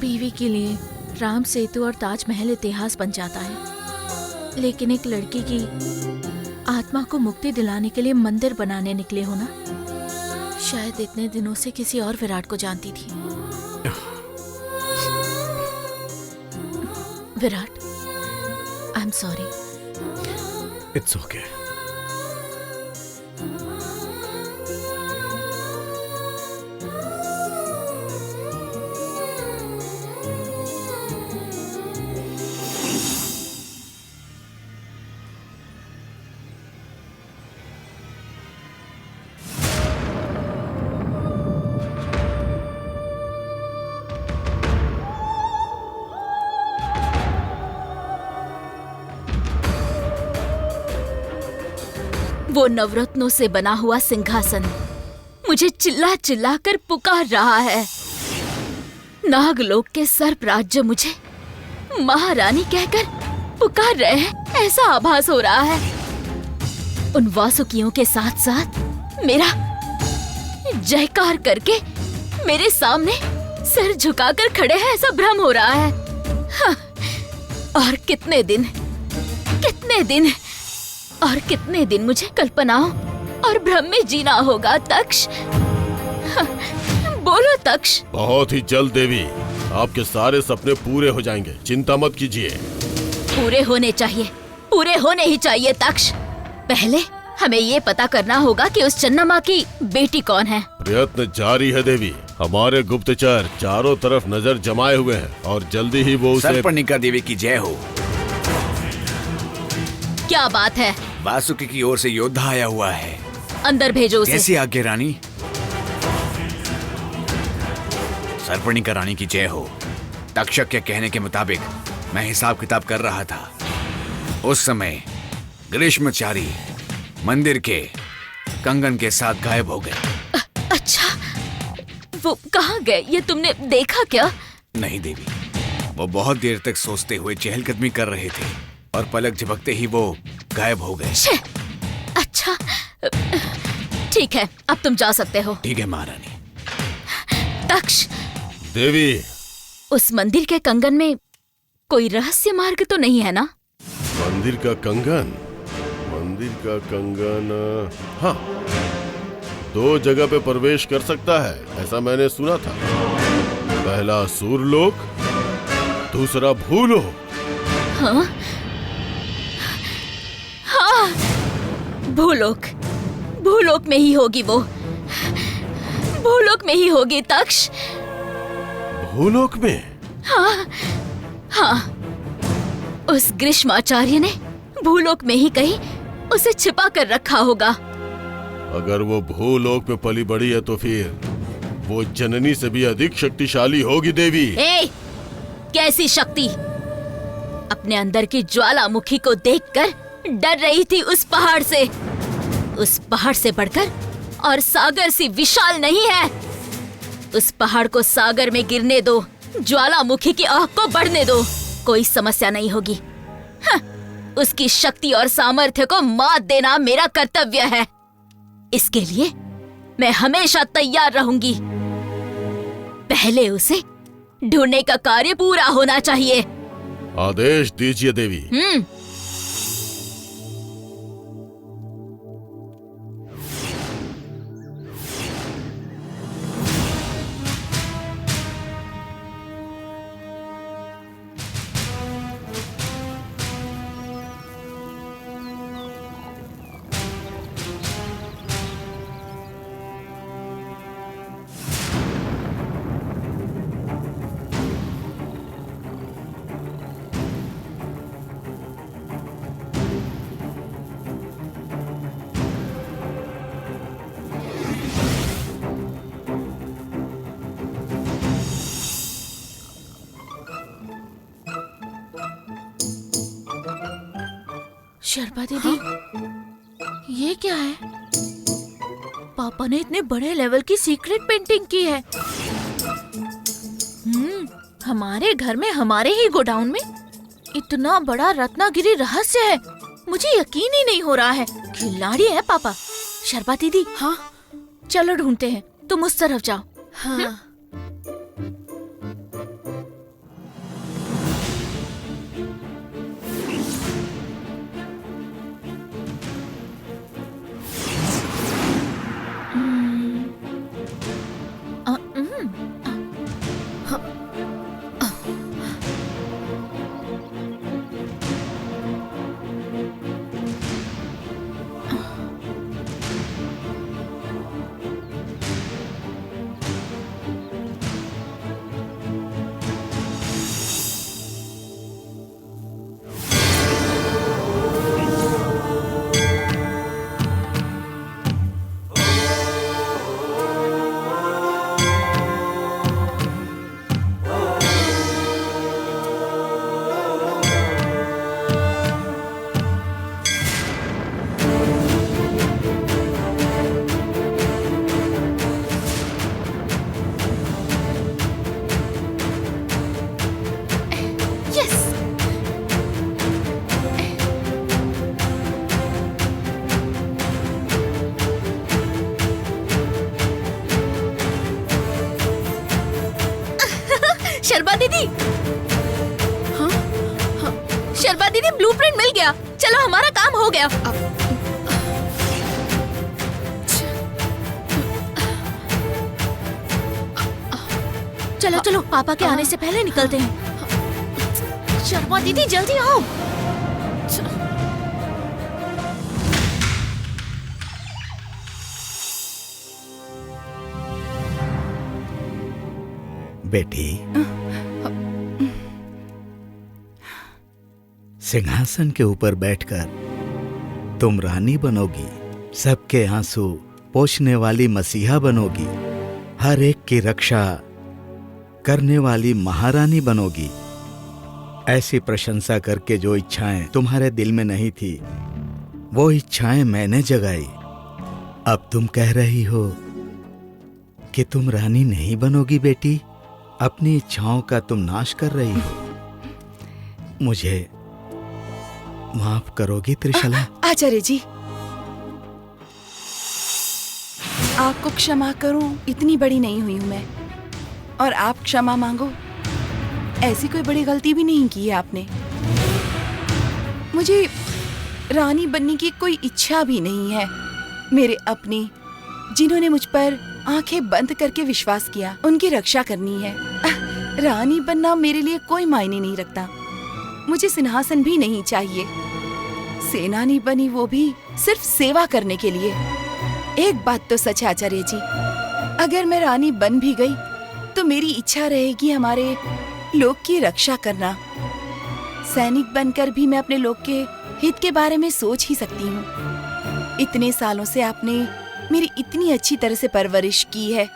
बीवी के लिए राम सेतु और ताजमहल इतिहास बन जाता है, लेकिन एक लड़की की आत्मा को मुक्ति दिलाने के लिए मंदिर बनाने निकले हो ना। शायद इतने दिनों से किसी और विराट को जानती थी। Virat, I am sorry. It's okay. वो नवरत्नों से बना हुआ सिंहासन मुझे चिल्ला चिल्ला कर पुकार रहा है। नागलोक के सर्पराज्य मुझे महारानी कहकर पुकार रहे हैं, ऐसा आभास हो रहा है। उन वासुकियों के साथ साथ मेरा जयकार करके मेरे सामने सर झुकाकर खड़े हैं, ऐसा भ्रम हो रहा है। हाँ, और कितने दिन मुझे कल्पनाओं और भ्रम में जीना होगा तक्ष। हाँ, बोलो तक्ष। बहुत ही जल्द देवी, आपके सारे सपने पूरे हो जाएंगे, चिंता मत कीजिए। पूरे होने ही चाहिए तक्ष। पहले हमें ये पता करना होगा कि उस चन्नम्मा की बेटी कौन है। प्रयत्न जारी है देवी, हमारे गुप्तचर चारों तरफ नजर जमाए हुए हैं और जल्दी ही वो उसे। सर्पणिका देवी की जय हो। क्या बात है? वासुकी की ओर से योद्धा आया हुआ है। अंदर भेजो उसे। कैसी आज्ञा रानी। सर्पणिका रानी की जय हो। तक्षक के कहने के मुताबिक मैं हिसाब किताब कर रहा था, उस समय ग्रीष्मचारी मंदिर के कंगन के साथ गायब हो गए। अच्छा, वो कहाँ गए? ये तुमने देखा क्या? नहीं देवी, वो बहुत देर तक सोचते हुए चहलकदमी कर रहे थे और पलक झपकते ही वो गायब हो गए। अच्छा, ठीक है, अब तुम जा सकते हो। ठीक है महारानी। तक्ष देवी, उस मंदिर के कंगन में कोई रहस्य मार्ग तो नहीं है ना? मंदिर का कंगन, हाँ, 2 जगह पे प्रवेश कर सकता है, ऐसा मैंने सुना था। पहला सूरलोक, दूसरा भूलोक। हाँ, हाँ, भूलोक में ही होगी वो। भूलोक में ही होगी तक्ष। भूलोक में? हाँ, उस ग्रीष्माचार्य ने भूलोक में ही कहीं उसे छिपा कर रखा होगा। अगर वो भूलोक में पली बड़ी है तो फिर वो जननी से भी अधिक शक्तिशाली होगी देवी। कैसी शक्ति? अपने अंदर की ज्वालामुखी को देखकर डर रही थी उस पहाड़ से बढ़कर और सागर सी विशाल नहीं है। उस पहाड़ को सागर में गिरने दो, ज्वालामुखी की आग को बढ़ने दो, कोई समस्या नहीं होगी। हाँ, उसकी शक्ति और सामर्थ्य को मात देना मेरा कर्तव्य है। इसके लिए मैं हमेशा तैयार रहूंगी। पहले उसे ढूंढने का कार्य पूरा होना चाहिए। आदेश दीजिए देवी। शर्मा दीदी, ये क्या है? पापा ने इतने बड़े लेवल की सीक्रेट पेंटिंग की है। हमारे घर में, हमारे ही गोडाउन में इतना बड़ा रत्नागिरी रहस्य है, मुझे यकीन ही नहीं हो रहा है। खिलाड़ी है पापा। शर्मा दीदी, हाँ, चलो ढूंढते हैं, तुम उस तरफ जाओ। हाँ। शर्मा दीदी, हाँ, हाँ, शर्मा दीदी ब्लूप्रिंट मिल गया। चलो हमारा काम हो गया। चलो चलो पापा के आने से पहले निकलते हैं। शर्मा दीदी जल्दी आओ। बेटी, सिंहासन के ऊपर बैठकर तुम रानी बनोगी, सबके आंसू पोंछने वाली मसीहा बनोगी, हर एक की रक्षा करने वाली महारानी बनोगी। ऐसी प्रशंसा करके जो इच्छाएं तुम्हारे दिल में नहीं थी, वो इच्छाएं मैंने जगाई। अब तुम कह रही हो कि तुम रानी नहीं बनोगी बेटी, अपनी इच्छाओं का तुम नाश कर रही हो। मुझे माफ करोगी त्रिशला? आचार्य जी, आपको क्षमा करूं, इतनी बड़ी नहीं हुई हूं मैं, और आप क्षमा मांगो। ऐसी कोई बड़ी गलती भी नहीं की है आपने। मुझे रानी बनने की कोई इच्छा भी नहीं है। मेरे अपने, जिन्होंने मुझ पर आंखें बंद करके विश्वास किया, उनकी रक्षा करनी है। रानी बनना मेरे लिए कोई मायने नहीं रखता। मुझे सिंहासन भी नहीं चाहिए। सेनानी बनी, वो भी सिर्फ सेवा करने के लिए। एक बात तो सच है आचार्य जी, अगर मैं रानी बन भी गई तो मेरी इच्छा रहेगी हमारे लोक की रक्षा करना। सैनिक बनकर भी मैं अपने लोक के हित के बारे में सोच ही सकती हूँ। इतने सालों से आपने मेरी इतनी अच्छी तरह से परवरिश की है,